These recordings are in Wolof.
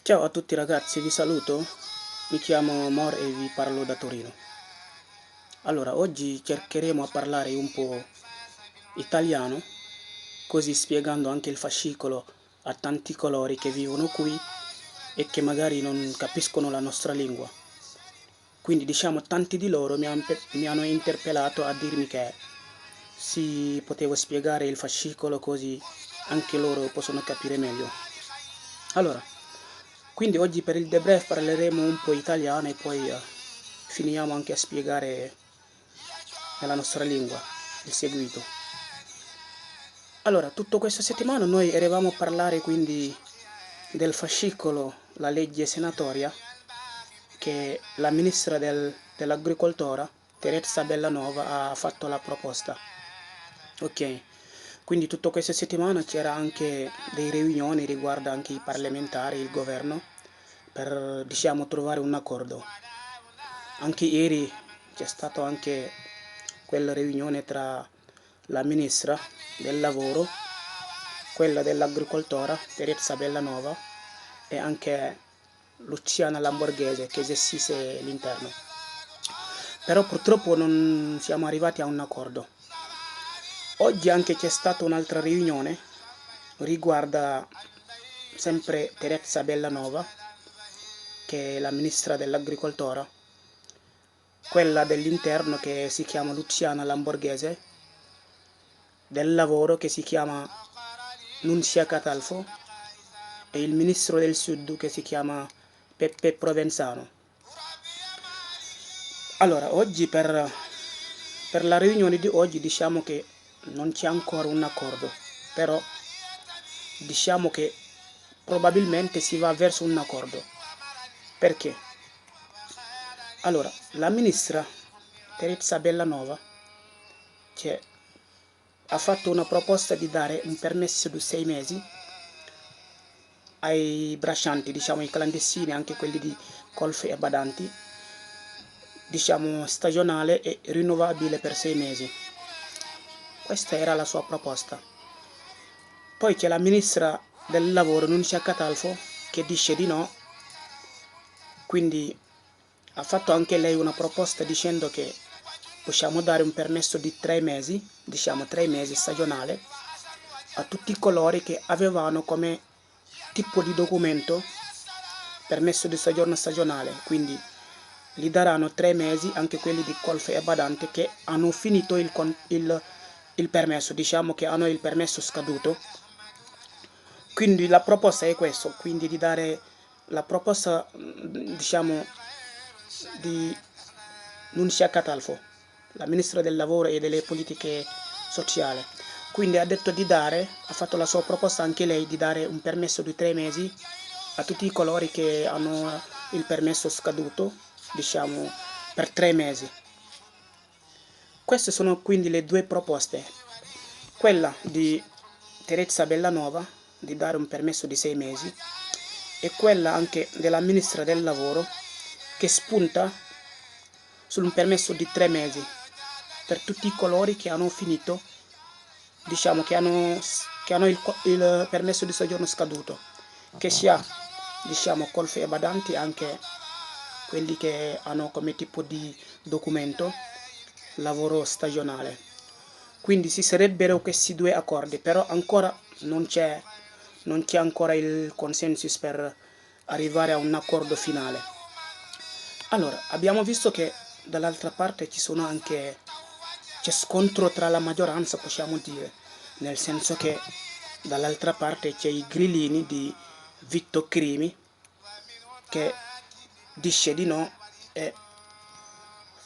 Ciao a tutti ragazzi, vi saluto. Mi chiamo Mor e vi parlo da Torino. Allora, oggi cercheremo a parlare un po' italiano, così spiegando anche il fascicolo a tanti colori che vivono qui e che magari non capiscono la nostra lingua. Quindi diciamo tanti di loro mi hanno interpellato a dirmi che si potevo spiegare il fascicolo così anche loro possono capire meglio. Allora, quindi oggi per il debrief parleremo un po' italiano e poi finiamo anche a spiegare nella nostra lingua il seguito. Allora, tutta questa settimana noi eravamo a parlare quindi del fascicolo, la legge senatoria, che la ministra dell'agricoltura, Teresa Bellanova, ha fatto la proposta. Ok, quindi tutta questa settimana c'era anche dei riunioni riguardo anche i parlamentari, il governo, per diciamo trovare un accordo. Anche ieri c'è stata anche quella riunione tra la ministra del lavoro, quella dell'agricoltura, Teresa Bellanova, e anche Luciana Lamborghese che gestisce l'interno. Però purtroppo non siamo arrivati a un accordo. Oggi anche c'è stata un'altra riunione, riguarda sempre Teresa Bellanova, che è la ministra dell'agricoltura, quella dell'interno che si chiama Luciana Lamborghese, del lavoro che si chiama Nunzia Catalfo e il ministro del sud che si chiama Peppe Provenzano. Allora, oggi per la riunione di oggi diciamo che non c'è ancora un accordo, però diciamo che probabilmente si va verso un accordo. Perché? Allora, la ministra Teresa Bellanova cioè, ha fatto una proposta di dare un permesso di 6 mesi ai braccianti, diciamo ai clandestini, anche quelli di colf e badanti, diciamo stagionale e rinnovabile per 6 mesi. Questa era la sua proposta. Poi c'è la ministra del lavoro Nunzia Catalfo che dice di no, quindi ha fatto anche lei una proposta dicendo che possiamo dare un permesso di 3 mesi, diciamo 3 mesi stagionale, a tutti coloro che avevano come tipo di documento permesso di soggiorno stagionale, quindi gli daranno 3 mesi anche quelli di colf e badante che hanno finito il permesso, diciamo che hanno il permesso scaduto. Quindi la proposta è questa, quindi di dare la proposta, diciamo, di Nunzia Catalfo, la ministra del lavoro e delle politiche sociali. Quindi ha detto di dare, ha fatto la sua proposta anche lei di dare un permesso di 3 mesi a tutti coloro che hanno il permesso scaduto, diciamo, per 3 mesi. Queste sono quindi le due proposte, quella di Teresa Bellanova di dare un permesso di 6 mesi e quella anche della ministra del lavoro che spunta sul permesso di 3 mesi per tutti coloro che hanno finito, diciamo che hanno il permesso di soggiorno scaduto, che sia diciamo colf e badanti, anche quelli che hanno come tipo di documento lavoro stagionale. Quindi ci sarebbero questi due accordi, però ancora non c'è ancora il consensus per arrivare a un accordo finale. Allora, abbiamo visto che dall'altra parte c'è scontro tra la maggioranza, possiamo dire, nel senso che dall'altra parte c'è i grillini di Vitto Crimi che dice di no e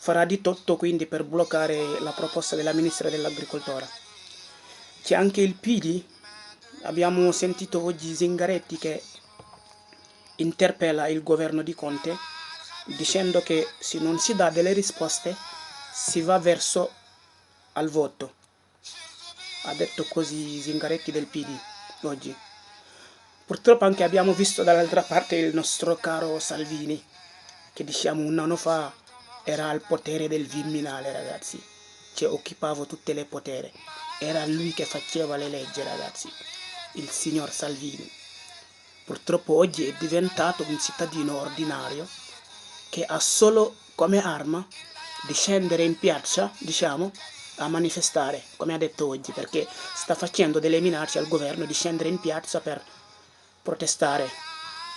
farà di tutto quindi per bloccare la proposta della ministra dell'agricoltura. C'è anche il PD, abbiamo sentito oggi Zingaretti che interpella il governo di Conte dicendo che se non si dà delle risposte si va verso al voto. Ha detto così Zingaretti del PD oggi. Purtroppo anche abbiamo visto dall'altra parte il nostro caro Salvini, che diciamo un anno fa era al potere del Viminale, ragazzi. Cioè occupava tutte le potere. Era lui che faceva le leggi, ragazzi. Il signor Salvini. purtroppo oggi è diventato un cittadino ordinario che ha solo come arma di scendere in piazza, diciamo, a manifestare, come ha detto oggi, perché sta facendo delle minacce al governo di scendere in piazza per protestare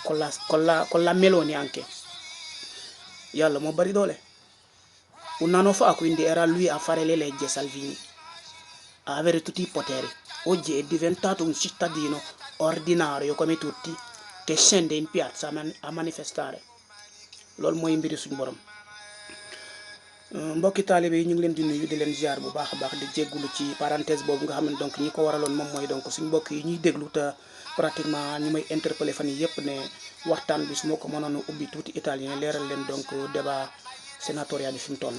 con la Meloni anche. Yalla mo bari dole. Un anno fa quindi era lui a fare le leggi, Salvini, a avere tutti i poteri. Oggi è diventato un cittadino ordinario come tutti che scende in piazza a manifestare. Loolu mooy mbiri suñu borom. Mbokki taalibe yi ñu ngi leen di nuyu di leen ziar bu baax a baax di jéggulu ci parenthèse boobu nga xam ne donc ñi ko waraloon moom mooy donc suñu mbokk yi ñuy déglu te pratiquement ñu may interpellé fan yi yëpp ne waxtaan bi su ma ko mënoon a ubbi tuuti italien leeral leen donc débat sénatorial bi fi mu toll.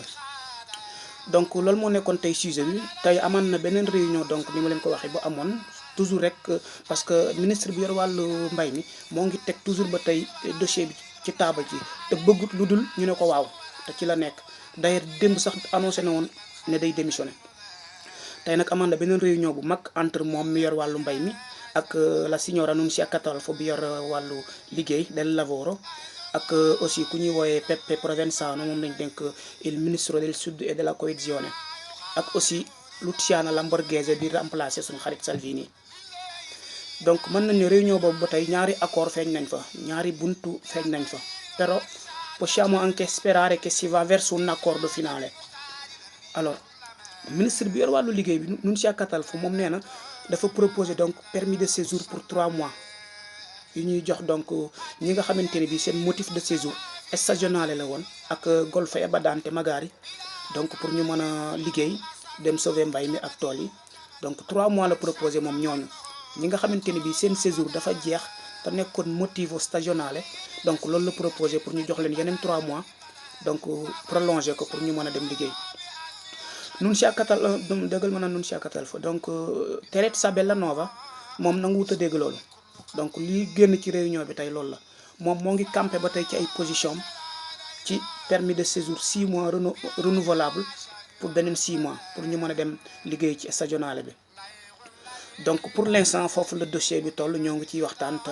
donc loolu moo nekkoon tey sujet bi tey amaan na beneen réunion donc ni ma leen ko waxee bu amoon toujours rek parce que ministre bi yor wàllu mbay mi moo ngi teg toujours ba tey dossier bi ci taabal ji te bëggut lu dul ñu ne ko waaw te ci la nekk. d'ailleurs démb sax annoncé na woon ne day démissionné tey nag amaan na beneen réunion bu mag entre moom mi yor wàllu mbay mi ak la signora Nunzia Catalfo bi yor wàllu liggéey del lavoro ak aussi ku ñuy wooyee Peppe Provenzano moom lañ dénk il ministro del sud et de la coesione ak aussi Luciana Lamborghese di remplacer suñu xarit Salvini. donc mën nañ ne réunion boobu ba tey ñaari accord feeñ nañ fa ñaari buntu feeñ nañ fa però possiamo anche sperare che si va verso un accordo finale. Alors ministre bi yor wàllu liggéey bi Nunzia Catalfo moom nee na dafa proposer donc permis de séjour pour 3 mois yu ñuy jox donc ñi nga xamante ne bi seen motif de séjour stagionale la woon ak golfe e badante magari donc pour ñu mën a liggéey dem sauver mbay mi ak tool yi donc 3 mois la proposer moom ñooñu ñi nga xamante ne bi seen séjour dafa jeex te nekkoon motivo stagionale donc loolu la proposé pour ñu jox leen yeneen 3 mois donc prolonger ko pour ñu mën a dem liggéey. Nunzia Catalfo donc Teresa Bellanova moom nangu wut a dégg loolu donc lii génn ci réunion bi tey loolu la moom moo ngi campé ba tey ci ay position ci permis de séjour 6 mois renouvelable pour beneen 6 mois pour ñu mën a dem liggéey ci stagionale bi. donc pour l'instant foofu le dossier bi toll ñoo ngi ciy waxtaan te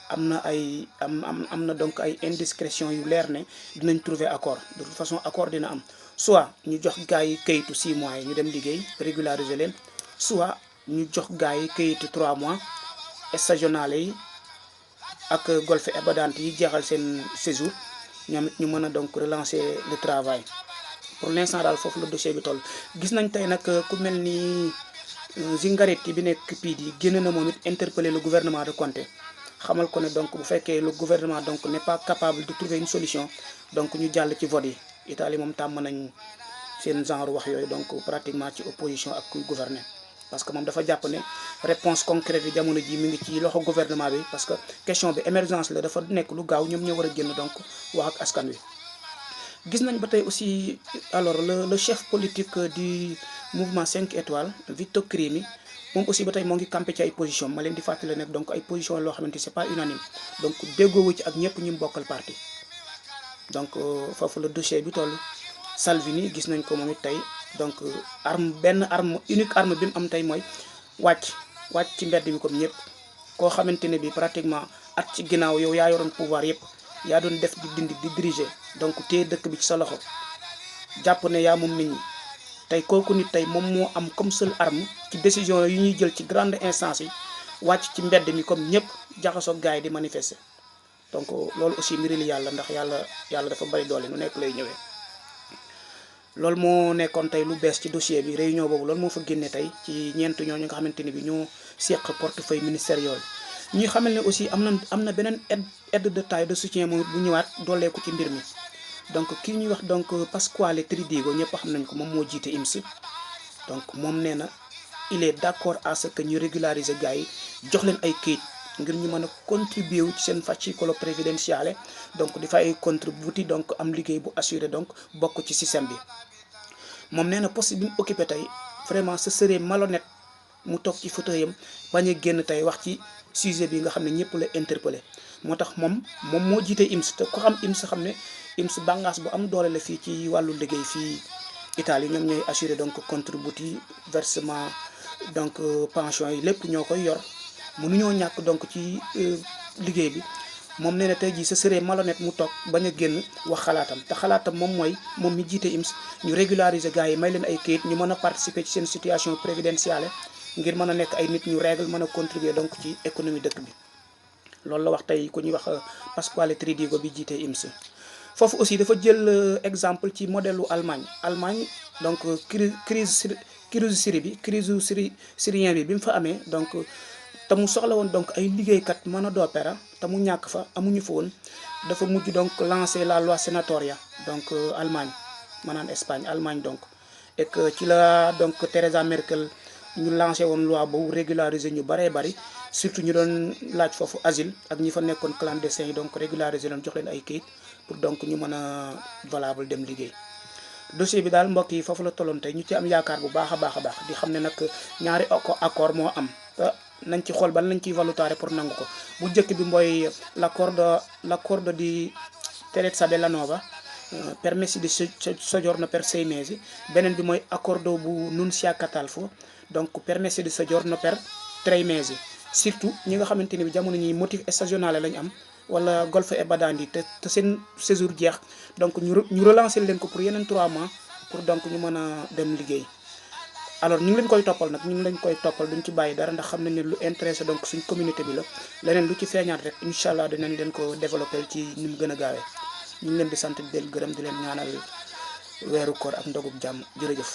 am na donc ay indiscrétion yu leer ne dinañ trouver accord de toute façon accord dina am soit ñu jox gars yi kayitu 6 mois yi ñu dem liggéey régulariser leen soit ñu jox gars yi kayitu 3 mois stagionale yi ak golfe e badante yi jeexal seen séjour ñoom it ñu mën a donc relancer le travail pour l'instant daal foofu le dossier bi toll. gis nañ tey nag ku mel ni Zingaretti bi nekk PD génn na moom it interpeller le gouvernement de Conte xamal ko ne donc bu fekkee le gouvernement donc n'est pas capable de trouver une solution donc ñu jàll ci vote yi. Italie moom tàmm nañ seen genre wax yooyu donc pratiquement ci opposition ak kuy gouverner parce que moom dafa jàpp ne réponse concrète yi jamono ji mi ngi ci loxo gouvernement bi parce que question bi émergence la dafa nekk lu gaaw ñoom ñoo war a génn donc wax ak askan wi. gis nañ ba tey aussi alors le chef politique du mouvement 5 étoiles Vitto Crimi moom aussi ba tey moo ngi campé ci ay position ma leen di fàttali nag donc ay position loo xamante c'est pas unanime donc déggoowu ci ak ñëpp ñu bokkal parti donc foofu le dossier bi toll. Salvini gis nañ ko moom it tey donc benn arme unique arme bi mu am tey mooy wàcc ci mbedd bi comme ñëpp koo xamante ne bi pratiquement at ci ginnaaw yow yaa yoroon pouvoir yëpp yaa doon def di dindi di diriger donc téye dëkk bi ci sa loxo jàpp ne yaa moom nit ñi tey kooku nit tey moom moo am comme seule arme ci décision yi ñuy jël ci grande instance yi wàcc ci mbedd mi comme ñëpp jaxasoo gaay yi di manifester donc loolu aussi mbiri li yàlla ndax yàlla dafa bari doole nu nekk lay ñëwee. loolu moo nekkoon tey lu bees ci dossier bi réunion boobu loolu moo fa génne tey ci ñeent ñooñu nga xamante ne bi ñoo seq portefeuille ministériel ñuy xamal ne aussi am na beneen aide de taille de soutien moom bu ñëwaat dooleeku ci mbir mi donc kii ñuy wax donc Pasquale Tridigo ñëpp xam nañ ko moom moo jiite INPS donc moom nee na il est d'accord à ce que ñu régulariser gars yi jox leen ay kayit ngir ñu mën a contribuer wu ci seen fascicolo prévidenziale donc di fay ay contributi donc am liggéey bu assuré donc bokk ci système bi moom nee na poste bi mu occupé tey vraiment ce serait malhonnête mu toog ci fauteuil am bañ a génn tey wax ci sujet bi nga xam ne ñëpp la interpellé moo tax moom moo jiite INPS te ko xam INPS xam ne INPS bànqaas bu am doole la fii ci wàllu liggéey fii Italie ñoom ñooy assuré donc contributi versement donc pension yi lépp ñoo koy yor mënuñoo ñàkk donc ci liggéey bi moom nee na tey jii ce serait malhonnête mu toog bañ a génn wax xalaatam te xalaatam moom mooy moom mi jiite IMS ñu régulariser gars yi may leen ay kayit ñu mën a participer ci seen situation prévidentielle ngir mën a nekk ay nit ñu règle mën a contribuer donc ci économie dëkk bi. loolu la wax tey ku ñuy wax Pasquale Tridigo bi jiite IMS. foofu aussi dafa jël exemple ci modèle u Allemagne donc crise Syrie bi syrien bi mu fa amee donc te mu soxla woon donc ay liggéeykat mën a d'opéra te mu ñàkk fa amuñu fa woon dafa mujj donc lancer la loi Sanatoria donc Allemagne maanaam Allemagne donc et que ci la donc Theresa Merkel ñu lancé woon loi boobu régulariser ñu bëree bëri surtout ñu doon laaj foofu asile ak ñi fa nekkoon clandestin yi donc régulariser leen jox leen ay kayit pour donc ñu mën a valable dem liggéey. dossier bi daal mbokk yi foofu la tolloon tey ñu ci am yaakaar bu baax a baax di xam ne nag ñaari accord moo am nañ ci xool ban lañ ciy valutare pour nangu ko bu njëkk bi mooy l'accordo di Terezza Bellanova permessi di soggiorno per 6 mesi beneen bi mooy accordo bu Nunzia Catalfo donc permessi di soggiorno per 3 mesi surtout ñi nga xamante ni bi jamono ñi motif stagionale lañ am wala golfo e badandi te seen séjour jeex donc ñu relancer leen ko pour yeneen 3 mois pour donc ñu mën a dem liggéey. alors ñu ngi leen koy toppal nag duñ ci bàyyi dara ndax xam nañ ne lu intéressé donc suñ communauté bi la leneen lu ci feeñaat rek incha allah dinañ leen ko développé ci ni mu gën a gaawee ñu ngi leen di sant di leen gërëm di leen ñaanal weeru koor ak ndogub jàmm jërëjëf.